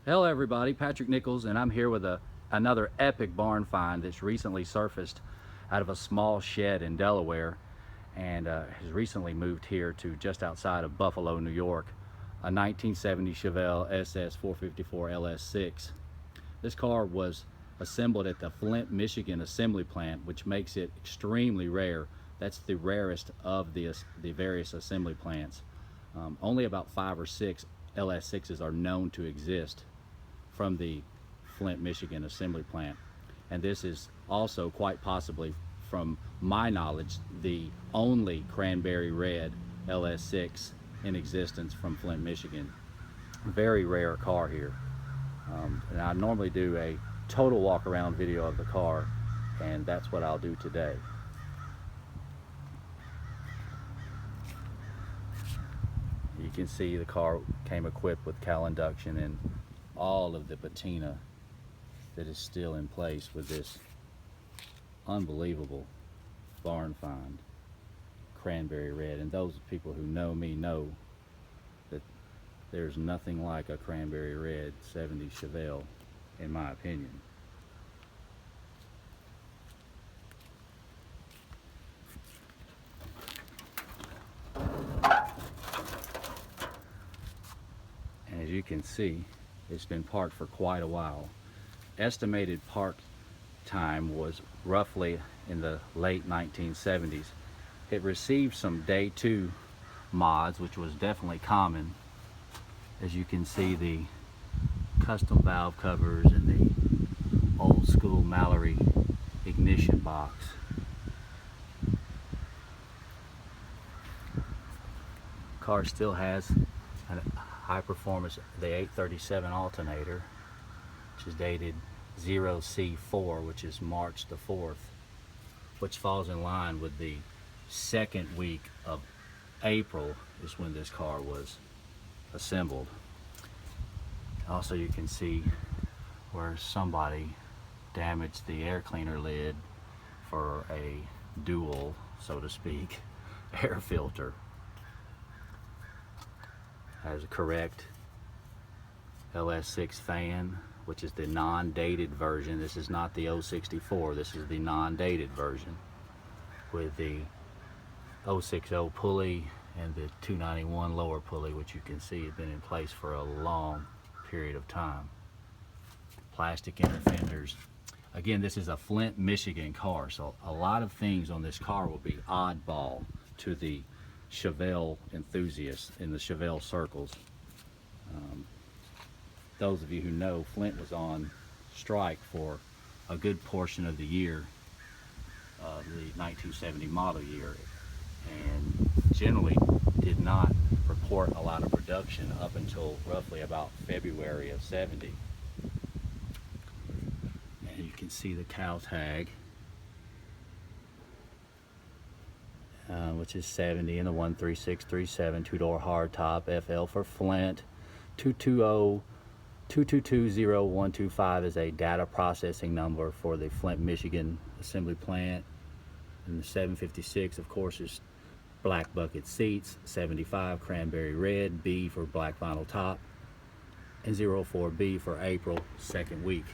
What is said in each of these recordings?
Hello everybody, Patrick Nichols, and I'm here with another epic barn find that's recently surfaced out of a small shed in Delaware and has recently moved here to just outside of Buffalo, New York, a 1970 Chevelle SS454 LS6. This car was assembled at the Flint, Michigan assembly plant, which makes it extremely rare. That's the rarest of the various assembly plants. Only about 5 or 6 LS6s are known to exist from the Flint, Michigan assembly plant, and this is also quite possibly, from my knowledge, the only cranberry red LS6 in existence from Flint, Michigan. Very rare car here, and I normally do a total walk around video of the car, and that's what I'll do today. You can see the car came equipped with cowl induction and all of the patina that is still in place with this unbelievable barn find cranberry red. And those people who know me know that there's nothing like a cranberry red 70 Chevelle, in my opinion. And as you can see, it's been parked for quite a while. Estimated park time was roughly in the late 1970s. It received some day 2 mods, which was definitely common. As you can see, the custom valve covers and the old school Mallory ignition box. Car still has a high performance, the 837 alternator, which is dated 0C4, which is March the 4th, which falls in line with the second week of April is when this car was assembled. Also, you can see where somebody damaged the air cleaner lid for a dual, so to speak, air filter. Has a correct LS6 fan, which is the non-dated version. This is not the 064, this is the non-dated version, with the 060 pulley and the 291 lower pulley, which you can see has been in place for a long period of time. Plastic inner fenders. Again, this is a Flint, Michigan car, so a lot of things on this car will be oddball to the Chevelle enthusiasts in the Chevelle circles. Those of you who know, Flint was on strike for a good portion of the year, the 1970 model year, and generally did not report a lot of production up until roughly about February of 70. And you can see the cow tag, which is 70, and the 13637 two-door hardtop, FL for Flint. 220-222-0125 is a data processing number for the Flint, Michigan assembly plant. And the 756, of course, is black bucket seats. 75 cranberry red, B for black vinyl top, and 04B for April, second week.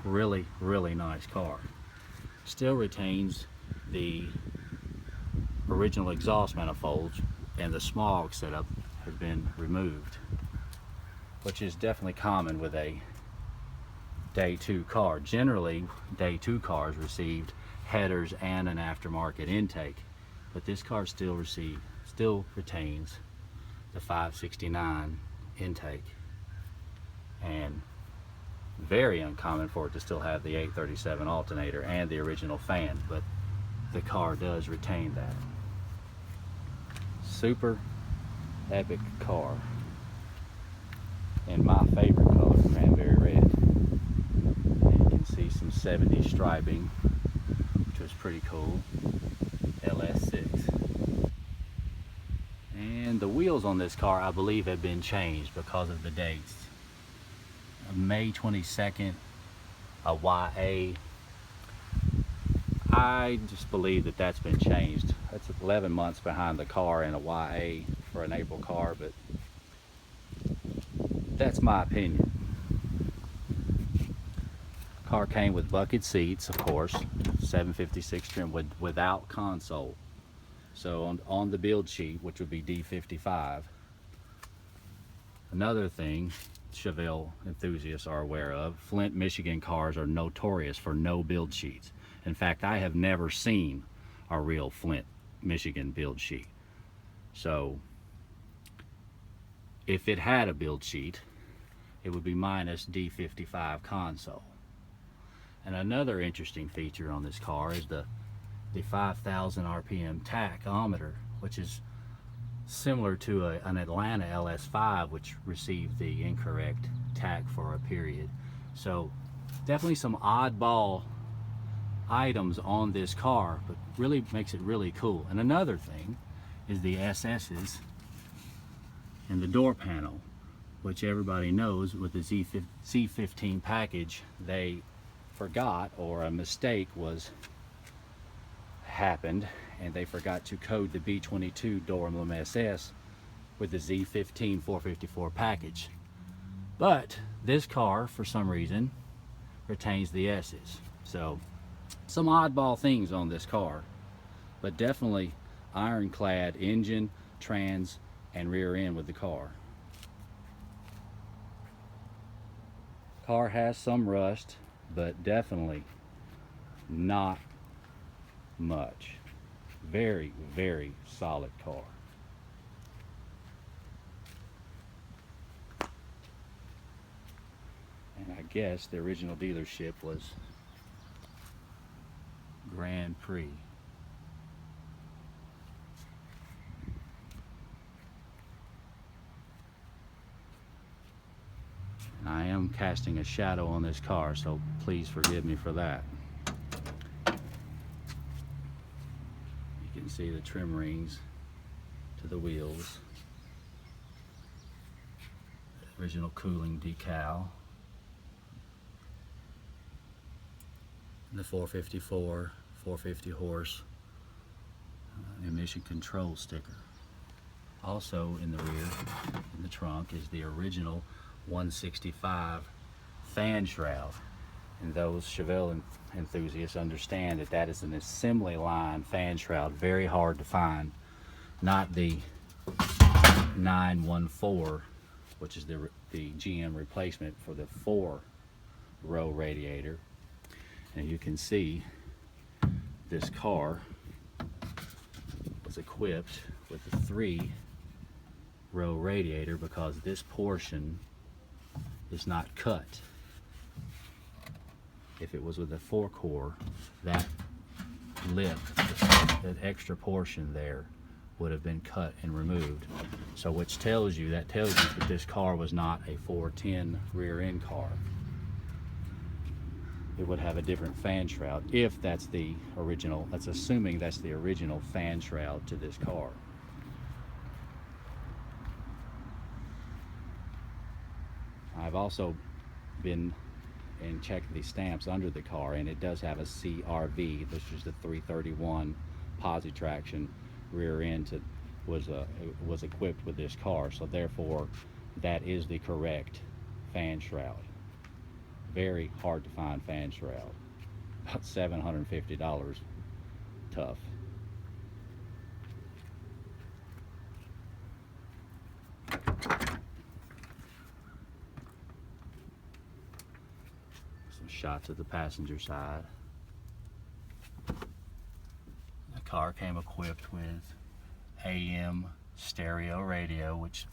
Really, really nice car. Still retains the original exhaust manifolds, and the smog setup has been removed, which is definitely common with a day 2 car. Generally, day 2 cars received headers and an aftermarket intake, but this car still retains the 569 intake, and very uncommon for it to still have the 837 alternator and the original fan, but the car does retain that. Super epic car, and my favorite color, cranberry red. And you can see some 70s striping, which was pretty cool. LS6. And the wheels on this car, I believe, have been changed because of the dates. May 22nd, a YA. I just believe that that's been changed. That's 11 months behind the car in a YA for an April car, but that's my opinion. Car came with bucket seats, of course, 756 trim without console. So on the build sheet, which would be D55, another thing Chevelle enthusiasts are aware of, Flint, Michigan cars are notorious for no build sheets. In fact, I have never seen a real Flint, Michigan build sheet. So if it had a build sheet, it would be minus D55 console. And another interesting feature on this car is the 5,000 RPM tachometer, which is similar to an Atlanta LS5, which received the incorrect tach for a period. So definitely some oddball items on this car, but really makes it really cool. And another thing is the SS's and the door panel, which everybody knows with the Z15 package, they forgot, or a mistake happened, and they forgot to code the B22 door emblem SS with the Z15 454 package. But this car, for some reason, retains the S's. So some oddball things on this car, but definitely ironclad engine, trans, and rear end with the car. Car has some rust, but definitely not much. Very, very solid car. And I guess the original dealership was Grand Prix. And I am casting a shadow on this car, so please forgive me for that. You can see the trim rings to the wheels. The original cooling decal. And the 454, 450 horse emission control sticker. Also in the rear, in the trunk, is the original 165 fan shroud. And those Chevelle enthusiasts understand that that is an assembly line fan shroud, very hard to find. Not the 914, which is the GM replacement for the 4-row radiator. And you can see this car was equipped with a 3-row radiator because this portion is not cut. If it was with a 4-core, that lip, that extra portion there, would have been cut and removed. So which tells you that this car was not a 410 rear end car. It would have a different fan shroud if that's the original. That's assuming that's the original fan shroud to this car. I've also been and checked the stamps under the car, and it does have a CRV, which is the 331 posi traction rear end was equipped with this car. So therefore, that is the correct fan shroud. Very hard to find fan shroud. About $750. Tough. Some shots of the passenger side. The car came equipped with AM stereo radio, which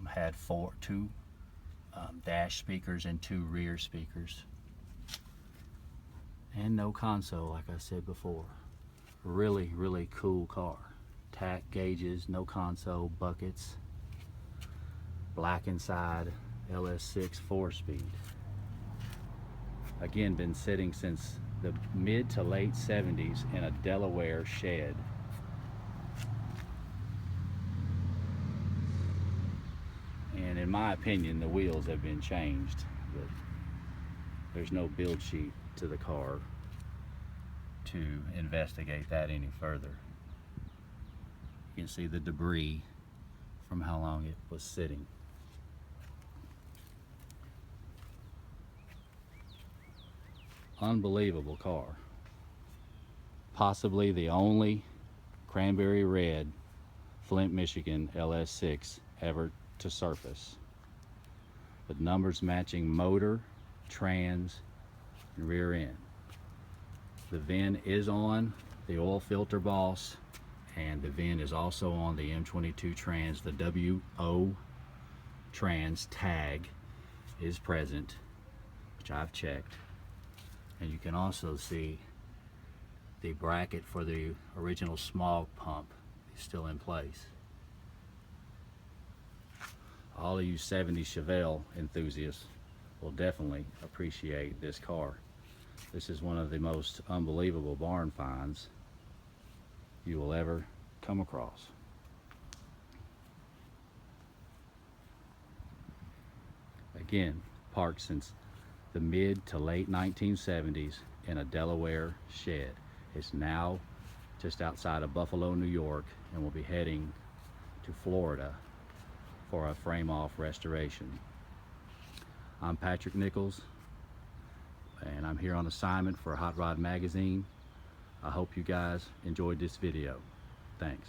had two dash speakers and 2 rear speakers, and no console, like I said before. Really, really cool car. Tach gauges, no console, buckets, black inside, LS6 4-speed. Again, been sitting since the mid to late 70s in a Delaware shed. And in my opinion, the wheels have been changed, but there's no build sheet to the car to investigate that any further. You can see the debris from how long it was sitting. Unbelievable car. Possibly the only cranberry red Flint, Michigan LS6 ever to surface. With numbers matching motor, trans, and rear end. The VIN is on the oil filter boss, and the VIN is also on the M22 trans. The WO trans tag is present, which I've checked. And you can also see the bracket for the original smog pump is still in place. All of you 70s Chevelle enthusiasts will definitely appreciate this car. This is one of the most unbelievable barn finds you will ever come across. Again, parked since the mid to late 1970s in a Delaware shed. It's now just outside of Buffalo, New York, and will be heading to Florida for a frame-off restoration. I'm Patrick Nichols, and I'm here on assignment for Hot Rod Magazine. I hope you guys enjoyed this video. Thanks.